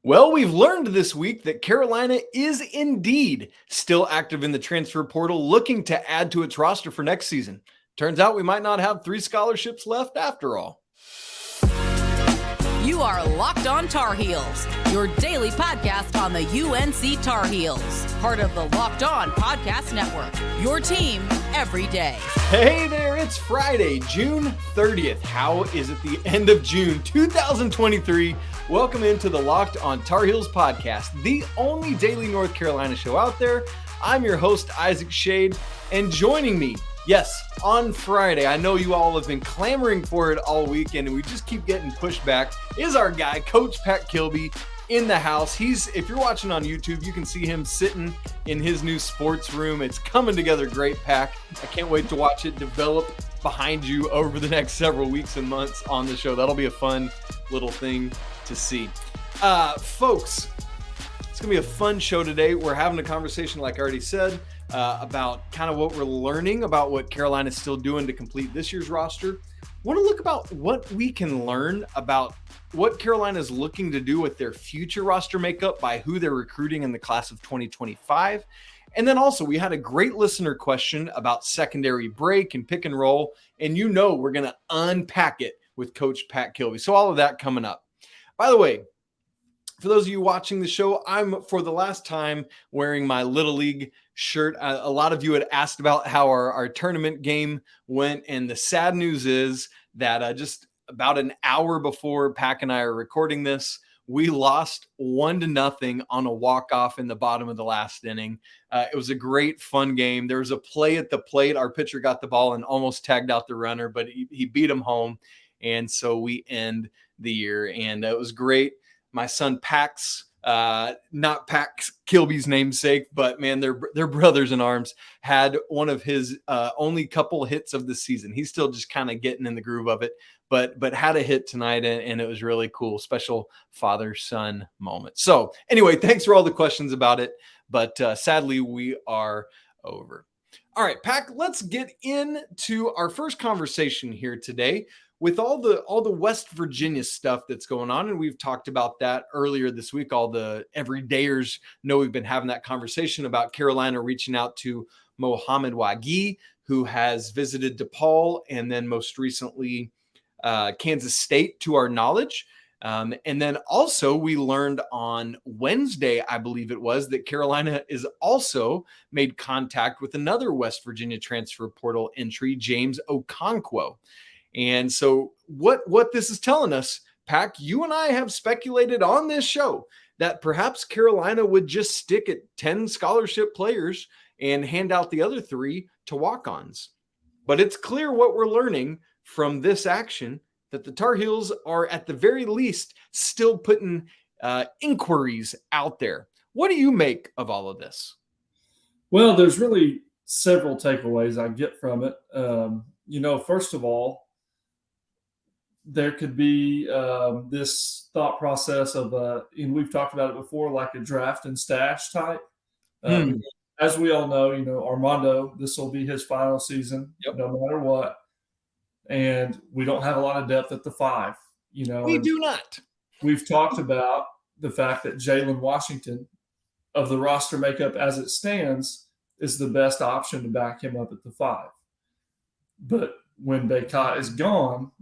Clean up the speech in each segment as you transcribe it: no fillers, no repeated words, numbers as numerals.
Well, we've learned this week that Carolina is indeed still active in the transfer portal, looking to add to its roster for next season. Turns out we might not have 3 scholarships left after all. You are Locked On Tar Heels, your daily podcast on the UNC Tar Heels, part of the Locked On Podcast Network, your team every day. Hey there, it's Friday, June 30th. How is it the end of June 2023? Welcome into the Locked On Tar Heels podcast, the only daily North Carolina show out there. I'm your host, Isaac Shade, and joining me, yes, on Friday, I know you all have been clamoring for it all weekend, and we just keep getting pushed back, is our guy, Coach Pat Kilby, in the house. If you're watching on YouTube, you can see him sitting in his new sports room. It's coming together great, Pack. I can't wait to watch it develop behind you over the next several weeks and months on the show. That'll be a fun little thing to see. Folks, it's gonna be a fun show today. We're having a conversation, like I already said, about kind of what we're learning about what Carolina's still doing to complete this year's roster. Want to look about what we can learn about what Carolina is looking to do with their future roster makeup by who they're recruiting in the class of 2025. And then also we had a great listener question about secondary break and pick and roll. And you know we're going to unpack it with Coach Pat Kilby. So all of that coming up. By the way, for those of you watching the show, I'm for the last time wearing my Little League shirt. A lot of you had asked about how our tournament game went. And the sad news is that just about an hour before Pack and I are recording this, we lost 1-0 on a walk-off in the bottom of the last inning. It was a great, fun game. There was a play at the plate. Our pitcher got the ball and almost tagged out the runner, but he beat him home. And so we end the year. And it was great. My son Pax, not Pax Kilby's namesake, but man, they're brothers in arms, had one of his only couple hits of the season. He's still just kind of getting in the groove of it, but had a hit tonight, and it was really cool. Special father-son moment. So anyway, thanks for all the questions about it, but sadly we are over. All right, Pack, let's get into our first conversation here today with all the West Virginia stuff that's going on. And we've talked about that earlier this week. All the everydayers know we've been having that conversation about Carolina reaching out to Mohamed Wagi, who has visited DePaul and then most recently Kansas State, to our knowledge. And then also we learned on Wednesday, I believe it was, that Carolina is also made contact with another West Virginia transfer portal entry, James Okonkwo. And so what this is telling us, Pack, you and I have speculated on this show that perhaps Carolina would just stick at 10 scholarship players and hand out the other 3 to walk-ons. But it's clear what we're learning from this action, that the Tar Heels are at the very least still putting inquiries out there. What do you make of all of this? Well, there's really several takeaways I get from it. First of all, there could be this thought process of, and we've talked about it before, like a draft and stash type. As we all know, Armando, this will be his final season, no matter what. And we don't have a lot of depth at the 5. We do not. We've talked about the fact that Jalen Washington, of the roster makeup as it stands, is the best option to back him up at the 5. But when Bacot is gone,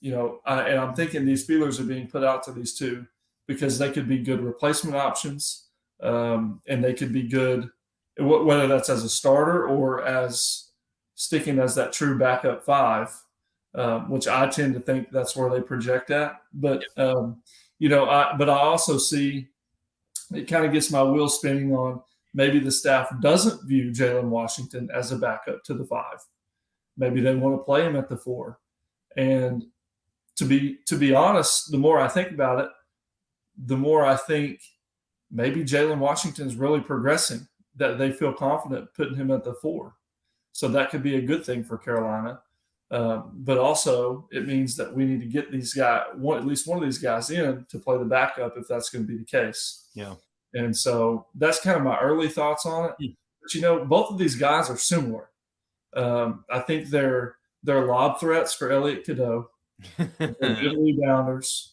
and I'm thinking these feelers are being put out to these 2 because they could be good replacement options, and they could be good, whether that's as a starter or as sticking as that true backup 5, which I tend to think that's where they project at. But, but I also see it kind of gets my wheels spinning on maybe the staff doesn't view Jalen Washington as a backup to the 5. Maybe they want to play him at the 4. And to be honest, the more I think about it, the more I think maybe Jalen Washington's really progressing, that they feel confident putting him at the 4. So that could be a good thing for Carolina. But also it means that we need to get these guys, at least one of these guys in to play the backup if that's going to be the case. Yeah. And so that's kind of my early thoughts on it. But, both of these guys are similar. I think they're lob threats for Elliot Cadeau. They're good rebounders,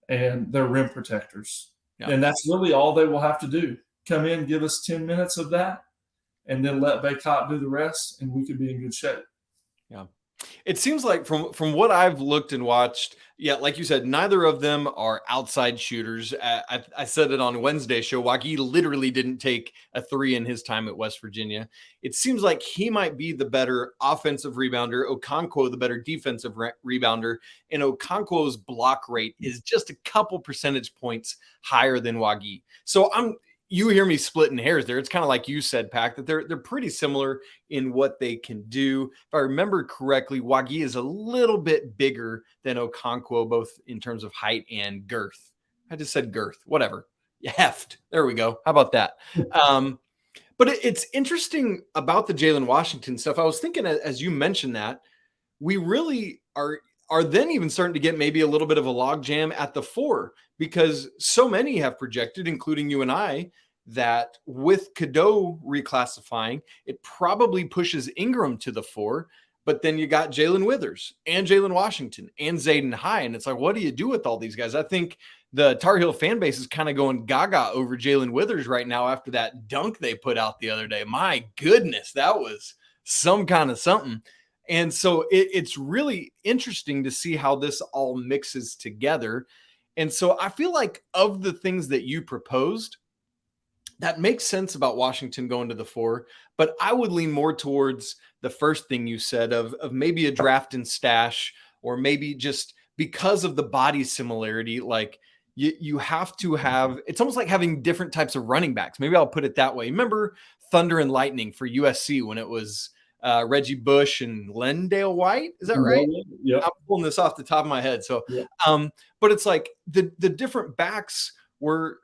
and they're rim protectors. Yeah. And that's really all they will have to do. Come in, give us 10 minutes of that, and then let Bacot do the rest, and we could be in good shape. Yeah. It seems like from what I've looked and watched, yeah, like you said, neither of them are outside shooters. I said it on Wednesday's show. Waukee literally didn't take a three in his time at West Virginia. It seems like he might be the better offensive rebounder, Okonkwo the better defensive rebounder, and Okonkwo's block rate is just a couple percentage points higher than Waukee. So you hear me splitting hairs there. It's kind of like you said, Pac, that they're pretty similar in what they can do. If I remember correctly, Waukee is a little bit bigger than Okonkwo, both in terms of height and girth. I just said girth, whatever. Heft. There we go. How about that? But it's interesting about the Jalen Washington stuff. I was thinking, as you mentioned that, we really are then even starting to get maybe a little bit of a log jam at the four, because so many have projected, including you and I, that with Cadeau reclassifying, it probably pushes Ingram to the four, but then you got Jae'lyn Withers and Jalen Washington and Zayden high. And it's like, what do you do with all these guys? I think the Tar Heel fan base is kind of going gaga over Jae'lyn Withers right now after that dunk they put out the other day. My goodness, that was some kind of something. And so it's really interesting to see how this all mixes together. And so I feel like of the things that you proposed, that makes sense about Washington going to the four, but I would lean more towards the first thing you said of maybe a draft and stash, or maybe just because of the body similarity, like you have to have, it's almost like having different types of running backs. Maybe I'll put it that way. Remember Thunder and Lightning for USC when it was Reggie Bush and Lendale White. Is that right? Yeah. I'm pulling this off the top of my head. So, yeah. But it's like the different backs were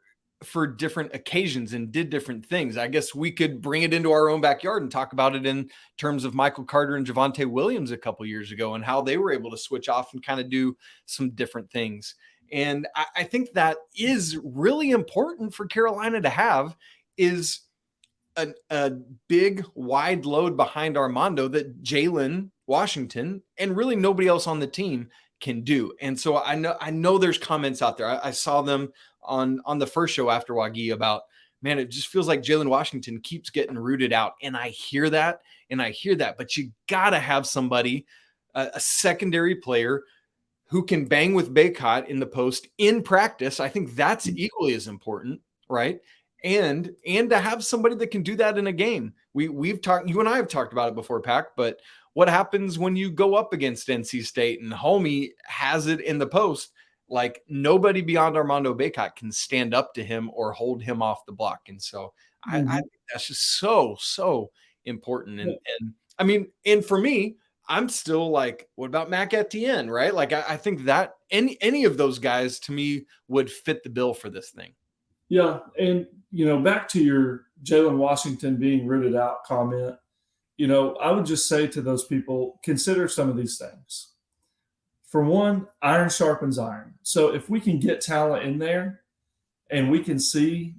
for different occasions and did different things. I guess we could bring it into our own backyard and talk about it in terms of Michael Carter and Javonte Williams a couple years ago and how they were able to switch off and kind of do some different things. And I think that is really important for Carolina to have, is a big wide load behind Armando that Jalen Washington and really nobody else on the team can do. And so I know there's comments out there. I saw them on the first show after Waukee about, man, it just feels like Jalen Washington keeps getting rooted out. And I hear that, but you got to have somebody, a secondary player who can bang with Bacot in the post in practice. I think that's equally as important, right? And to have somebody that can do that in a game. We've talked, you and I have talked about it before, Pac, but what happens when you go up against NC State and homie has it in the post? Like nobody beyond Armando Bacot can stand up to him or hold him off the block. And so I think that's just so important. And I mean, and for me, I'm still like, what about Mac Etienne, right? Like I think that any of those guys to me would fit the bill for this thing. Yeah. And, back to your Jalen Washington being rooted out comment, I would just say to those people, consider some of these things. For one, iron sharpens iron. So if we can get talent in there and we can see,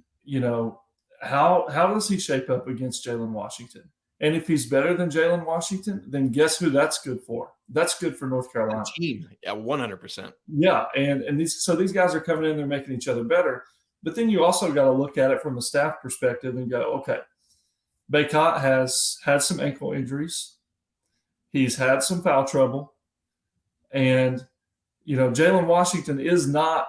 how does he shape up against Jalen Washington? And if he's better than Jalen Washington, then guess who that's good for? That's good for North Carolina. Team. Yeah, 100%. Yeah. And these guys are coming in there making each other better. But then you also got to look at it from a staff perspective and go, okay, Bacot has had some ankle injuries. He's had some foul trouble. And, Jalen Washington is not,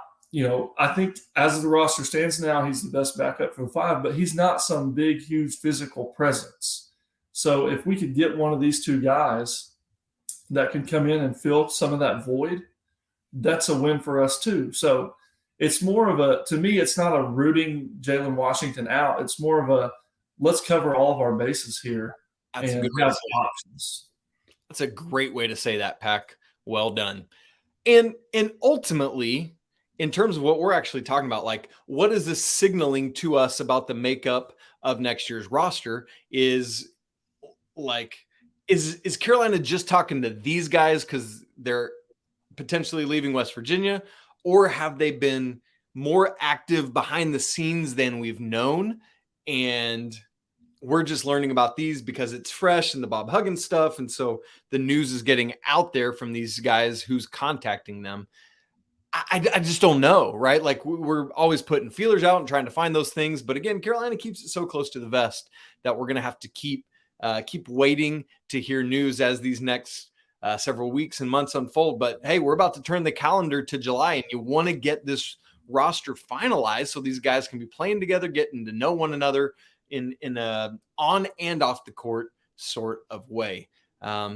I think as the roster stands now, he's the best backup for the five, but he's not some big, huge physical presence. So if we could get one of these two guys that can come in and fill some of that void, that's a win for us too. So it's more of to me, it's not a rooting Jalen Washington out. It's more of a, let's cover all of our bases here and have some options. That's a great way to say that, Pac. Well done. And ultimately, in terms of what we're actually talking about, like what is this signaling to us about the makeup of next year's roster is like, is Carolina just talking to these guys because they're potentially leaving West Virginia, or have they been more active behind the scenes than we've known? And we're just learning about these because it's fresh and the Bob Huggins stuff. And so the news is getting out there from these guys who's contacting them. I just don't know, right? Like we're always putting feelers out and trying to find those things. But again, Carolina keeps it so close to the vest that we're going to have to keep waiting to hear news as these next several weeks and months unfold. But hey, we're about to turn the calendar to July, and you want to get this roster finalized so these guys can be playing together, getting to know one another in a on and off the court sort of way.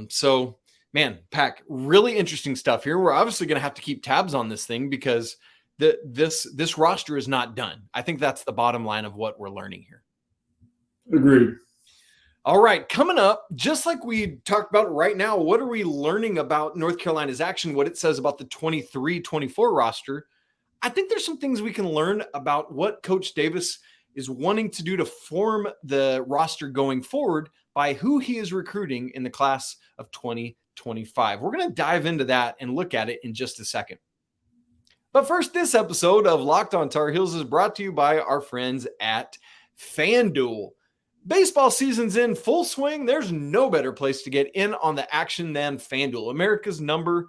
So man, Pack, really interesting stuff here. We're obviously going to have to keep tabs on this thing because this roster is not done. I think that's the bottom line of what we're learning here. Agreed. All right, coming up, just like we talked about right now, what are we learning about North Carolina's action, what it says about the 23-24 roster? I think there's some things we can learn about what Coach Davis is wanting to do to form the roster going forward by who he is recruiting in the class of 2025. We're going to dive into that and look at it in just a second. But first, this episode of Locked on Tar Heels is brought to you by our friends at FanDuel. Baseball season's in full swing. There's no better place to get in on the action than FanDuel, America's #1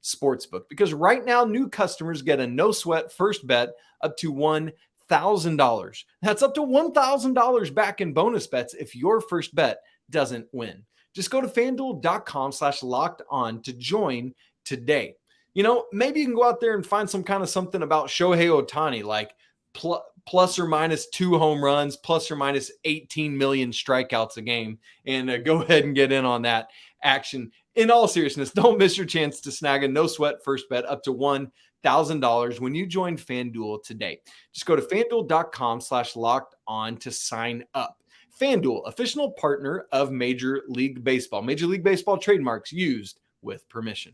sportsbook. Because right now, new customers get a no-sweat first bet up to $1,000. That's up to $1,000 back in bonus bets if your first bet doesn't win. Just go to FanDuel.com/locked-on to join today. You know, maybe you can go out there and find some kind of something about Shohei Ohtani, like plus or minus 2 home runs, plus or minus 18 million strikeouts a game, and go ahead and get in on that action. In all seriousness, don't miss your chance to snag a no-sweat first bet up to $1,000 when you join FanDuel today. Just go to FanDuel.com/locked-on to sign up. FanDuel, official partner of Major League Baseball. Major League Baseball trademarks used with permission.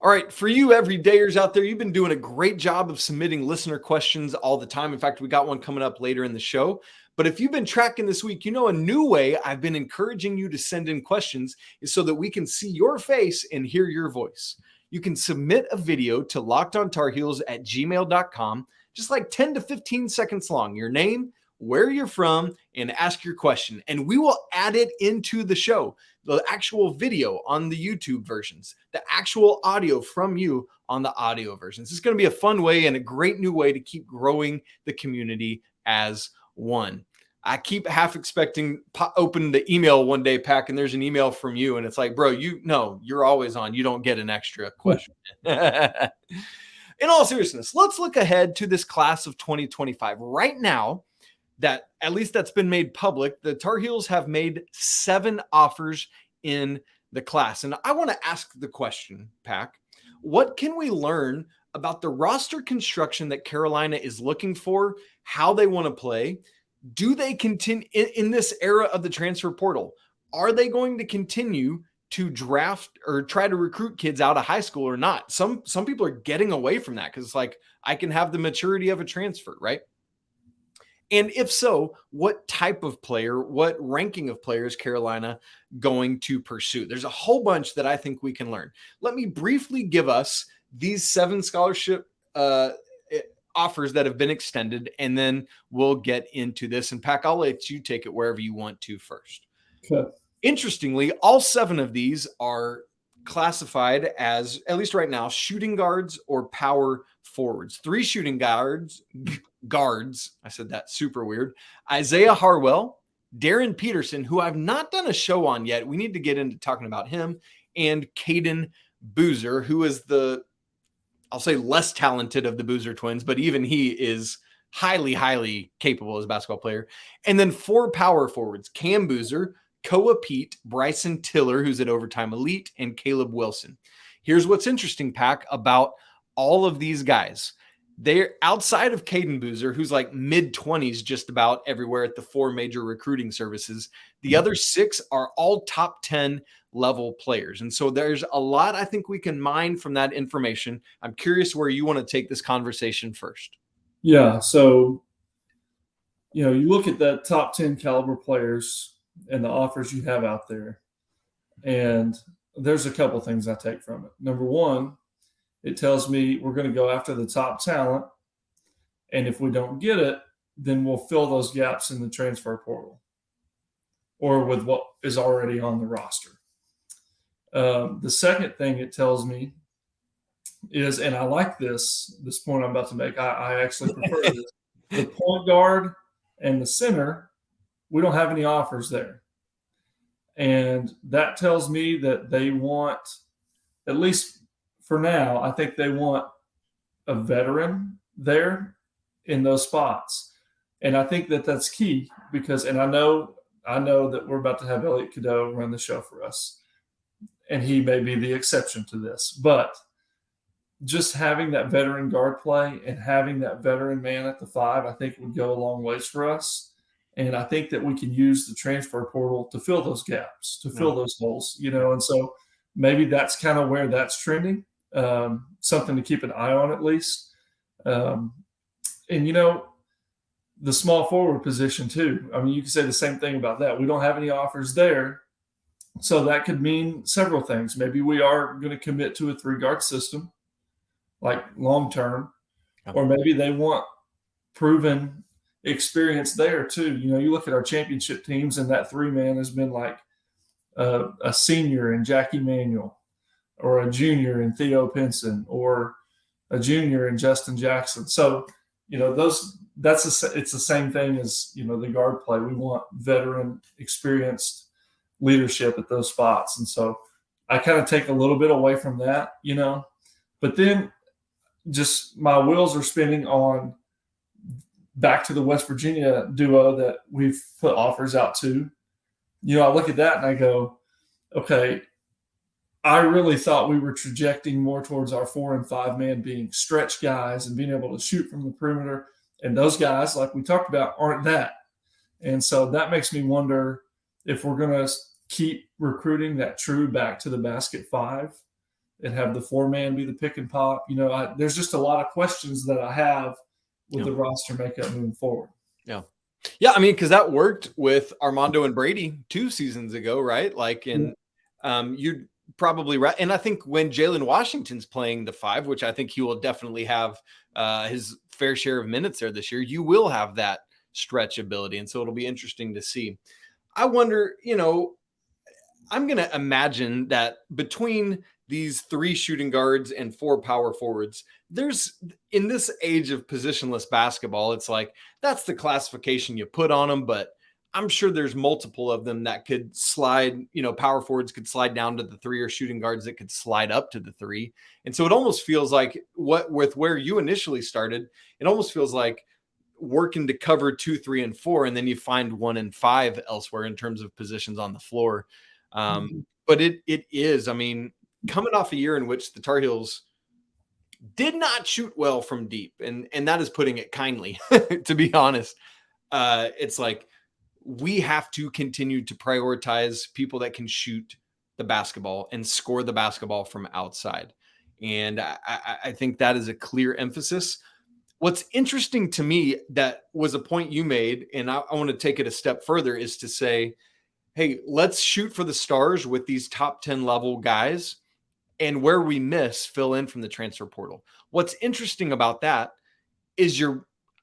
All right, for you everydayers out there, you've been doing a great job of submitting listener questions all the time. In fact, we got one coming up later in the show. But if you've been tracking this week, you know a new way I've been encouraging you to send in questions is so that we can see your face and hear your voice. You can submit a video to lockedontarheels@gmail.com, just like 10 to 15 seconds long, your name, where you're from, and ask your question. And we will add it into the show, the actual video on the YouTube versions, the actual audio from you on the audio versions. It's going to be a fun way and a great new way to keep growing the community as one. I keep half expecting open the email one day, Pack, and there's an email from you, and it's like, bro, you're always on. You don't get an extra question. In all seriousness, let's look ahead to this class of 2025. Right now, that at least that's been made public, the Tar Heels have made 7 offers in the class. And I want to ask the question, Pack, what can we learn about the roster construction that Carolina is looking for, how they want to play? Do they continue in this era of the transfer portal? Are they going to continue to draft or try to recruit kids out of high school or not? Some people are getting away from that because it's like, I can have the maturity of a transfer, right? And if so, what type of player, what ranking of players Carolina going to pursue? There's a whole bunch that I think we can learn. Let me briefly give us these 7 scholarship offers that have been extended, and then we'll get into this. And Pack, I'll let you take it wherever you want to first. Okay. Interestingly, all 7 of these are classified as, at least right now, shooting guards or power forwards. 3 shooting guards. I said that super weird. Isaiah Harwell, Darren Peterson, who I've not done a show on yet. We need to get into talking about him, and Caden Boozer, who is I'll say less talented of the Boozer twins, but even he is highly, highly capable as a basketball player. And then 4 power forwards, Cam Boozer, Koa Pete, Bryson Tiller, who's at Overtime Elite, and Caleb Wilson. Here's what's interesting, Pack, about all of these guys. They're outside of Caden Boozer, who's like mid-20s just about everywhere at the 4 major recruiting services. The other 6 are all top 10 level players. And so there's a lot I think we can mine from that information. I'm curious where you want to take this conversation first. Yeah. So, you look at that top 10 caliber players and the offers you have out there, and there's a couple things I take from it. Number one, it tells me we're going to go after the top talent. And if we don't get it, then we'll fill those gaps in the transfer portal or with what is already on the roster. The second thing it tells me is, and I like this point I'm about to make. I actually prefer this. The point guard and the center, we don't have any offers there. And that tells me that they want, at least for now, I think they want a veteran there in those spots. And I think that that's key because, and I know that we're about to have Elliot Cadeau run the show for us, and he may be the exception to this, but just having that veteran guard play and having that veteran man at the 5, I think would go a long ways for us. And I think that we can use the transfer portal to fill those gaps, to fill those holes, and so maybe that's kind of where that's trending, something to keep an eye on at least. And, the small forward position too. I mean, you can say the same thing about that. We don't have any offers there. So that could mean several things. Maybe we are going to commit to a 3-guard system, like long-term, or maybe they want proven experience there too. You look at our championship teams and that 3-man has been like a senior in Jackie Manuel, or a junior in Theo Pinson, or a junior in Justin Jackson. So, it's the same thing as, the guard play. We want veteran, experienced leadership at those spots. And so I kind of take a little bit away from that, but then just my wheels are spinning on back to the West Virginia duo that we've put offers out to. I look at that and I go, okay, I really thought we were trajecting more towards our 4 and 5 man being stretch guys and being able to shoot from the perimeter. And those guys, like we talked about, aren't that. And so that makes me wonder if we're going to keep recruiting that true back to the basket 5 and have the 4-man be the pick and pop. There's just a lot of questions that I have with the roster makeup moving forward. Yeah. I mean, because that worked with Armando and Brady 2 seasons ago, right? Like, you'd probably right. And I think when Jalen Washington's playing the 5, which I think he will definitely have his fair share of minutes there this year, you will have that stretch ability. And so it'll be interesting to see. I wonder, I'm going to imagine that between these 3 shooting guards and 4 power forwards, there's, in this age of positionless basketball, it's like, that's the classification you put on them, but I'm sure there's multiple of them that could slide, power forwards could slide down to the 3, or shooting guards that could slide up to the 3. And so it almost feels like with where you initially started, it almost feels like working to cover 2, 3, and 4, and then you find 1 and 5 elsewhere in terms of positions on the floor. But it is, I mean, coming off a year in which the Tar Heels did not shoot well from deep, and that is putting it kindly, to be honest. It's like, we have to continue to prioritize people that can shoot the basketball and score the basketball from outside. And I think that is a clear emphasis. What's interesting to me, that was a point you made, and I want to take it a step further, is to say, hey, let's shoot for the stars with these top 10 level guys, and where we miss, fill in from the transfer portal. What's interesting about that is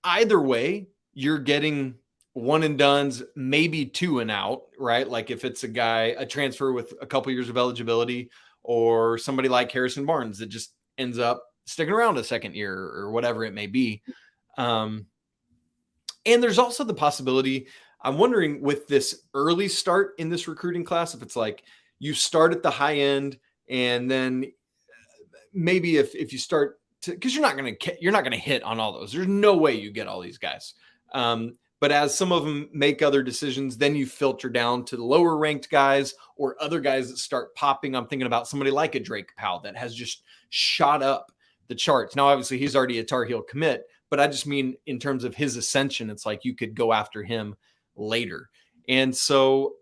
either way, you're getting 1 and dones, maybe 2 and out, right? Like if it's a transfer with a couple years of eligibility, or somebody like Harrison Barnes that just ends up sticking around a second year or whatever it may be. And there's also the possibility, I'm wondering, with this early start in this recruiting class, if it's like you start at the high end, and then maybe if you start to, because you're not going to hit on all those. There's no way you get all these guys. But as some of them make other decisions, then you filter down to the lower ranked guys or other guys that start popping. I'm thinking about somebody like a Drake Powell that has just shot up the charts. Now, obviously, he's already a Tar Heel commit, but I just mean in terms of his ascension, it's like you could go after him later. And so,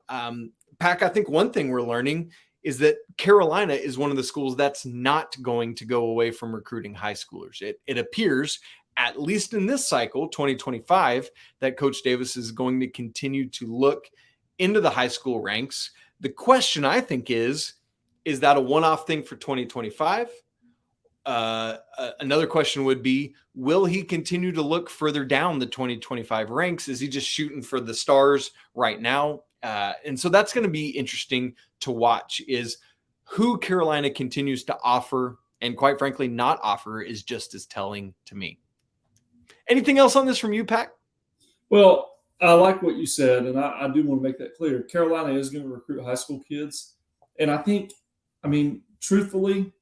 Pac, I think one thing we're learning is that Carolina is one of the schools that's not going to go away from recruiting high schoolers. It appears, at least in this cycle, 2025, that Coach Davis is going to continue to look into the high school ranks. The question, I think, is that a one-off thing for 2025? Another question would be, will he continue to look further down the 2025 ranks? Is he just shooting for the stars right now? And so that's going to be interesting to watch, is who Carolina continues to offer and quite frankly, not offer is just as telling to me. Anything else on this from you, Pac? Well, I like what you said, and I do want to make that clear. Carolina is going to recruit high school kids. And truthfully,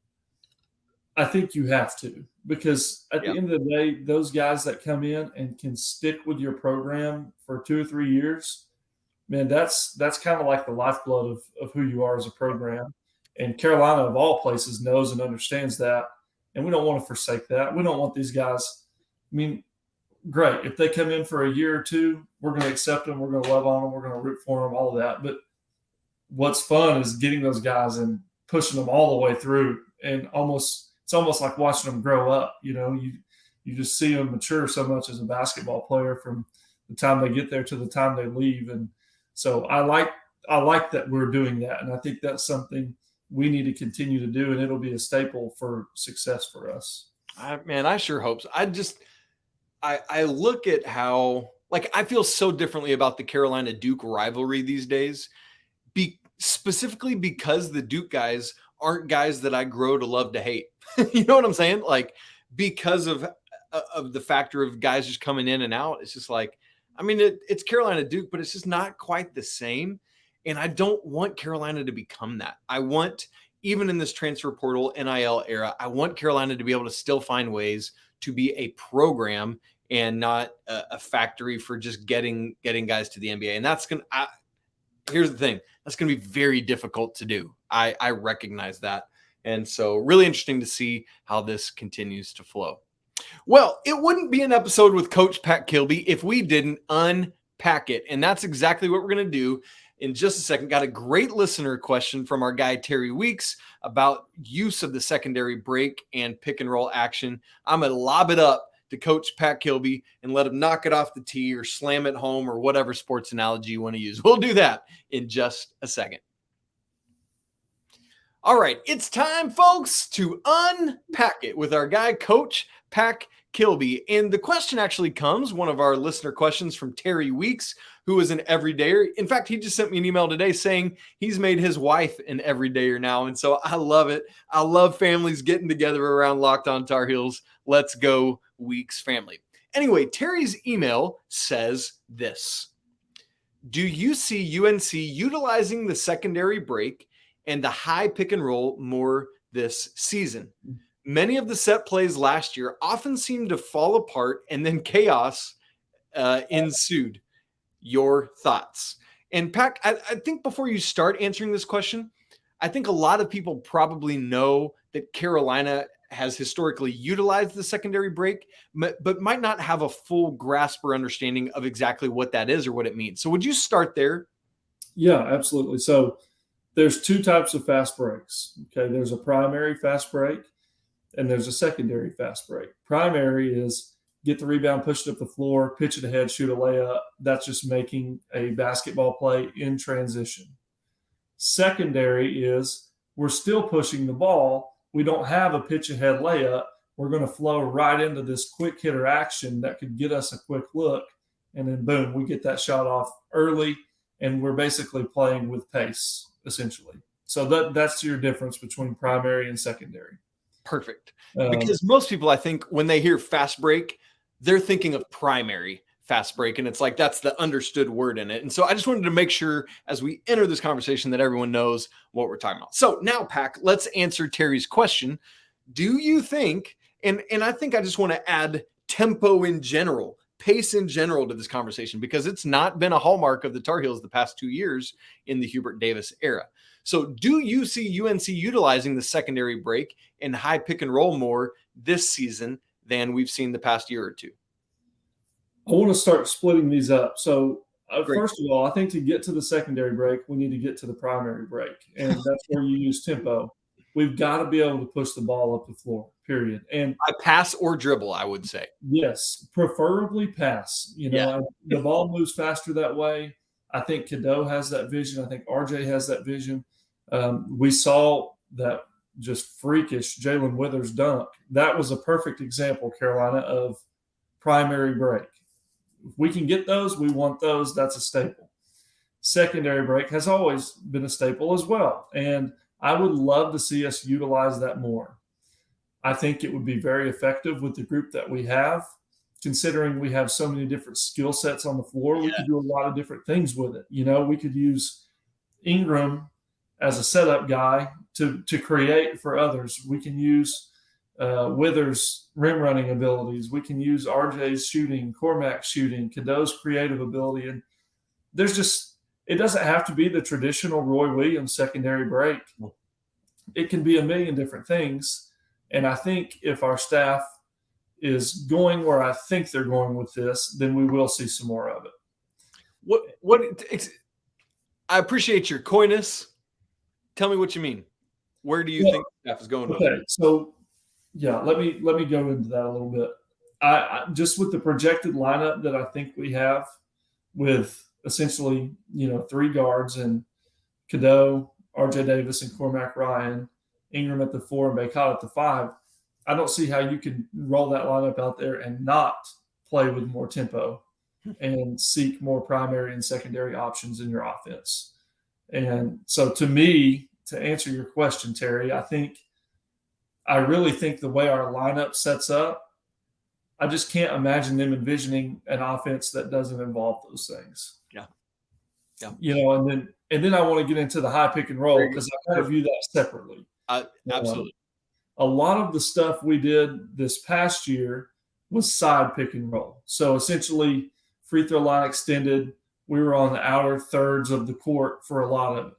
I think you have to, because at the end of the day, those guys that come in and can stick with your program for 2 or 3 years, man, that's kind of like the lifeblood of who you are as a program. And Carolina, of all places, knows and understands that. And we don't want to forsake that. We don't want these guys. Great. If they come in for a year or two, we're going to accept them. We're going to love on them. We're going to root for them, all of that. But what's fun is getting those guys and pushing them all the way through. And it's almost like watching them grow up. You just see them mature so much as a basketball player from the time they get there to the time they leave. And so I like that we're doing that. And I think that's something we need to continue to do, and it'll be a staple for success for us. I sure hope so. I look at how, I feel so differently about the Carolina Duke rivalry these days, specifically because the Duke guys aren't guys that I grow to love to hate. You know what I'm saying? Because of the factor of guys just coming in and out, it's just it's Carolina Duke, but it's just not quite the same. And I don't want Carolina to become that. I want, even in this transfer portal NIL era, I want Carolina to be able to still find ways to be a program and not a factory for just getting guys to the NBA. And here's the thing, that's going to be very difficult to do. I recognize that. And so really interesting to see how this continues to flow. Well, it wouldn't be an episode with Coach Pat Kilby if we didn't unpack it. And that's exactly what we're going to do in just a second. Got a great listener question from our guy, Terry Weeks, about use of the secondary break and pick and roll action. I'm going to lob it up to Coach Pat Kilby and let him knock it off the tee or slam it home or whatever sports analogy you want to use. We'll do that in just a second. All right, it's time, folks, to unpack it with our guy, Coach Pat Kilby. And the question actually comes, one of our listener questions, from Terry Weeks, who is an everydayer. In fact, he just sent me an email today saying he's made his wife an everydayer now. And so I love it. I love families getting together around Locked On Tar Heels. Let's go, Weeks family. Anyway, Terry's email says this: do you see UNC utilizing the secondary break and the high pick and roll more this season? Many of the set plays last year often seemed to fall apart and then chaos ensued. Your thoughts? And Pac, I think before you start answering this question, I think a lot of people probably know that Carolina has historically utilized the secondary break, but might not have a full grasp or understanding of exactly what that is or what it means. So would you start there? Yeah, absolutely. So there's 2 types of fast breaks. Okay, there's a primary fast break and there's a secondary fast break. Primary is get the rebound, push it up the floor, pitch it ahead, shoot a layup. That's just making a basketball play in transition. Secondary is we're still pushing the ball. We don't have a pitch ahead layup. We're going to flow right into this quick hitter action that could get us a quick look. And then boom, we get that shot off early and we're basically playing with pace, essentially. So that's your difference between primary and secondary. Perfect. Because most people, I think, when they hear fast break, they're thinking of primary fast break. And it's that's the understood word in it. And so I just wanted to make sure as we enter this conversation that everyone knows what we're talking about. So now, Pac, let's answer Terry's question. Do you think, and I think I just want to add tempo in general, pace in general to this conversation, because it's not been a hallmark of the Tar Heels the past 2 years in the Hubert Davis era. So do you see UNC utilizing the secondary break and high pick and roll more this season than we've seen the past year or two? I want to start splitting these up. So first of all, I think to get to the secondary break, we need to get to the primary break. And that's where you use tempo. We've got to be able to push the ball up the floor, period. And I pass or dribble, I would say. Yes, preferably pass. The ball moves faster that way. I think Cadeau has that vision. I think RJ has that vision. We saw that just freakish Jae'lyn Withers dunk. That was a perfect example, Carolina, of primary break. If we can get those, we want those. That's a staple. Secondary break has always been a staple as well. And I would love to see us utilize that more. I think it would be very effective with the group that we have. Considering we have so many different skill sets on the floor, we could do a lot of different things with it. We could use Ingram as a setup guy to create for others. We can use Withers' rim running abilities. We can use RJ's shooting, Cormac's shooting, Cadeau's creative ability. And it doesn't have to be the traditional Roy Williams secondary break. It can be a million different things. And I think if our staff is going where I think they're going with this, then we will see some more of it. I appreciate your coyness. Tell me what you mean. Where do you think staff is going with it? Okay, so let me go into that a little bit. I just with the projected lineup that I think we have, with essentially 3 guards and Cadeau, RJ Davis, and Cormac Ryan, Ingram at the 4 and Bacot at the 5. I don't see how you can roll that lineup out there and not play with more tempo and seek more primary and secondary options in your offense. And so to me, to answer your question, Terry, I really think the way our lineup sets up, I just can't imagine them envisioning an offense that doesn't involve those things. Yeah. And then I want to get into the high pick and roll because I kind of view that separately. Absolutely. A lot of the stuff we did this past year was side pick and roll. So essentially, free throw line extended. We were on the outer thirds of the court for a lot of it.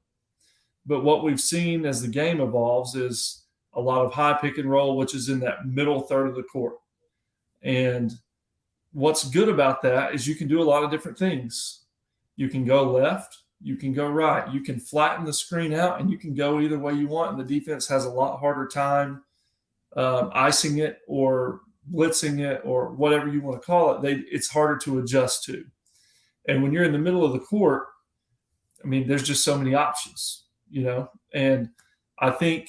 But what we've seen as the game evolves is a lot of high pick and roll, which is in that middle third of the court. And what's good about that is you can do a lot of different things. You can go left. You can go right. You can flatten the screen out, and you can go either way you want. And the defense has a lot harder time icing it or blitzing it or whatever you want to call it. It's harder to adjust to. And when you're in the middle of the court, I mean, there's just so many options, And I think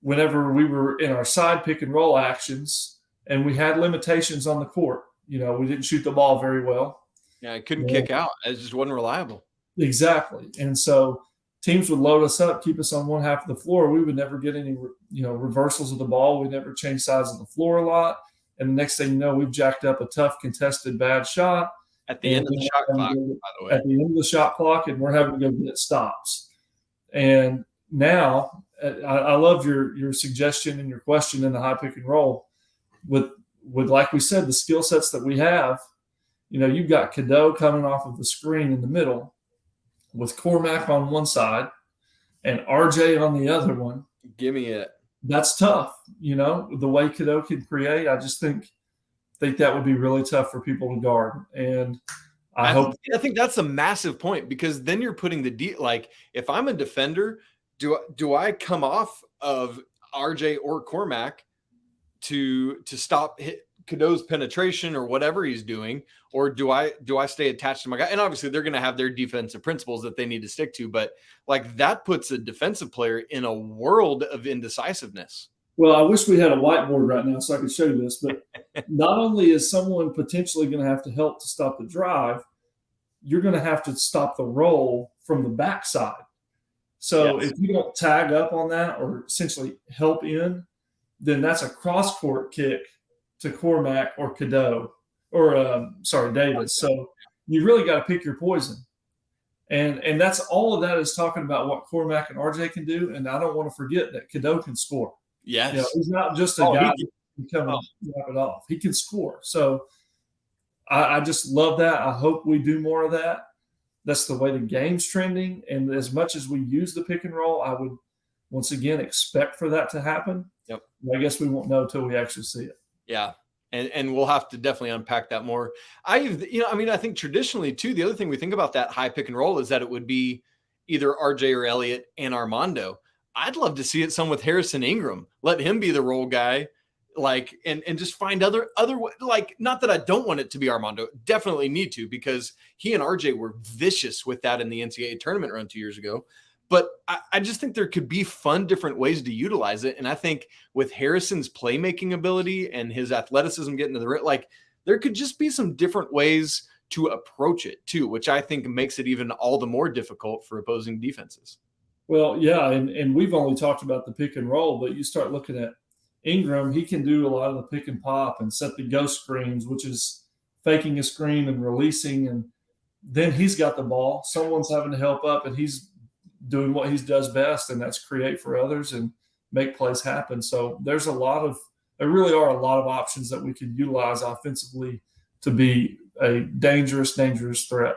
whenever we were in our side pick and roll actions and we had limitations on the court, we didn't shoot the ball very well. Yeah, it couldn't kick out. It just wasn't reliable. Exactly. And so teams would load us up, keep us on one half of the floor. We would never get any, reversals of the ball. We never change sides of the floor a lot. And the next thing you know, we've jacked up a tough, contested, bad shot. At the end of the shot clock, by the way. At the end of the shot clock, and we're having to go get stops. And now, I love your suggestion and your question in the high pick and roll. With like we said, the skill sets that we have, you've got Cadeau coming off of the screen in the middle with Cormac on one side and RJ on the other one. Give me it. That's tough. The way Cadeau can create, I just think that would be really tough for people to guard. And I think that's a massive point, because then you're putting if I'm a defender, do I come off of RJ or Cormac to stop Cadeau's penetration or whatever he's doing, or do I stay attached to my guy? And obviously they're going to have their defensive principles that they need to stick to, but that puts a defensive player in a world of indecisiveness. Well, I wish we had a whiteboard right now so I could show you this, but not only is someone potentially going to have to help to stop the drive, you're going to have to stop the roll from the backside. So if you don't tag up on that or essentially help in, then that's a cross-court kick to Cormac or Cadeau or, Davis. So you really got to pick your poison. And that's all of that is talking about what Cormac and RJ can do. And I don't want to forget that Cadeau can score. Yes. He's not just a guy that can come and drop it off. He can score. So I just love that. I hope we do more of that. That's the way the game's trending. And as much as we use the pick and roll, I would once again expect for that to happen. Yep. I guess we won't know until we actually see it. Yeah. And we'll have to definitely unpack that more. I think traditionally too, the other thing we think about that high pick and roll is that it would be either RJ or Elliot and Armando. I'd love to see it some with Harrison Ingram. Let him be the role guy, and just find other not that I don't want it to be Armando. Definitely need to, because he and RJ were vicious with that in the NCAA tournament run 2 years ago. But I just think there could be fun, different ways to utilize it. And I think with Harrison's playmaking ability and his athleticism getting to the rim, there could just be some different ways to approach it too, which I think makes it even all the more difficult for opposing defenses. Well, yeah, and we've only talked about the pick and roll, but you start looking at Ingram, he can do a lot of the pick and pop and set the ghost screens, which is faking a screen and releasing. And then he's got the ball. Someone's having to help up, and he's doing what he does best, and that's create for others and make plays happen. So there really are a lot of options that we could utilize offensively to be a dangerous threat.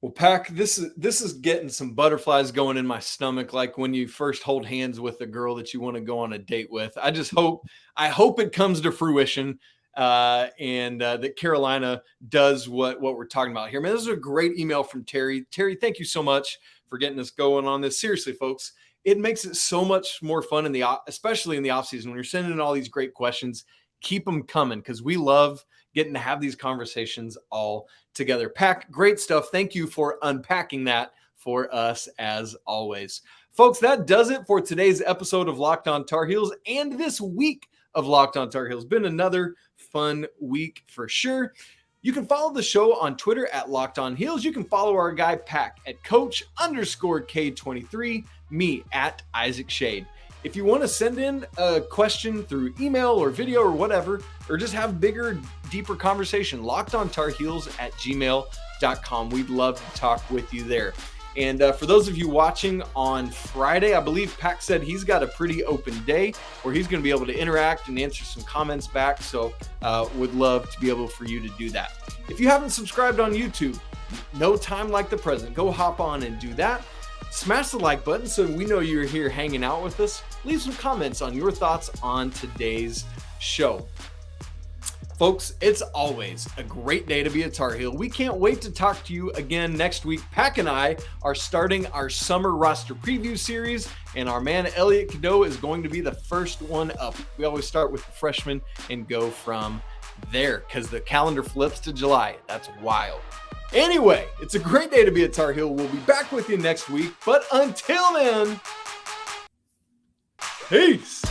Well, Pack, this is getting some butterflies going in my stomach, like when you first hold hands with a girl that you want to go on a date with. I hope it comes to fruition, and that Carolina does what we're talking about here. Man, this is a great email from Terry. Terry, thank you so much for getting us going on this. Seriously, folks, it makes it so much more fun especially in the offseason when you're sending in all these great questions. Keep them coming, because we love getting to have these conversations all together. Pack, great stuff. Thank you for unpacking that for us as always. Folks, that does it for today's episode of Locked On Tar Heels and this week of Locked On Tar Heels. Been another fun week for sure. You can follow the show on Twitter at Locked On Heels. You can follow our guy Pack at Coach_K23, me at Isaac Shade. If you want to send in a question through email or video or whatever, or just have bigger, deeper conversation, lockedontarheels@gmail.com. We'd love to talk with you there. And for those of you watching on Friday, I believe Pack said he's got a pretty open day where he's going to be able to interact and answer some comments back. So would love to be able for you to do that. If you haven't subscribed on YouTube, no time like the present. Go hop on and do that. Smash the like button so we know you're here hanging out with us. Leave some comments on your thoughts on today's show. Folks, it's always a great day to be a Tar Heel. We can't wait to talk to you again next week. Pack and I are starting our summer roster preview series, and our man Elliot Cadeau is going to be the first one up. We always start with the freshmen and go from there because the calendar flips to July. That's wild. Anyway, it's a great day to be a Tar Heel. We'll be back with you next week. But until then, peace.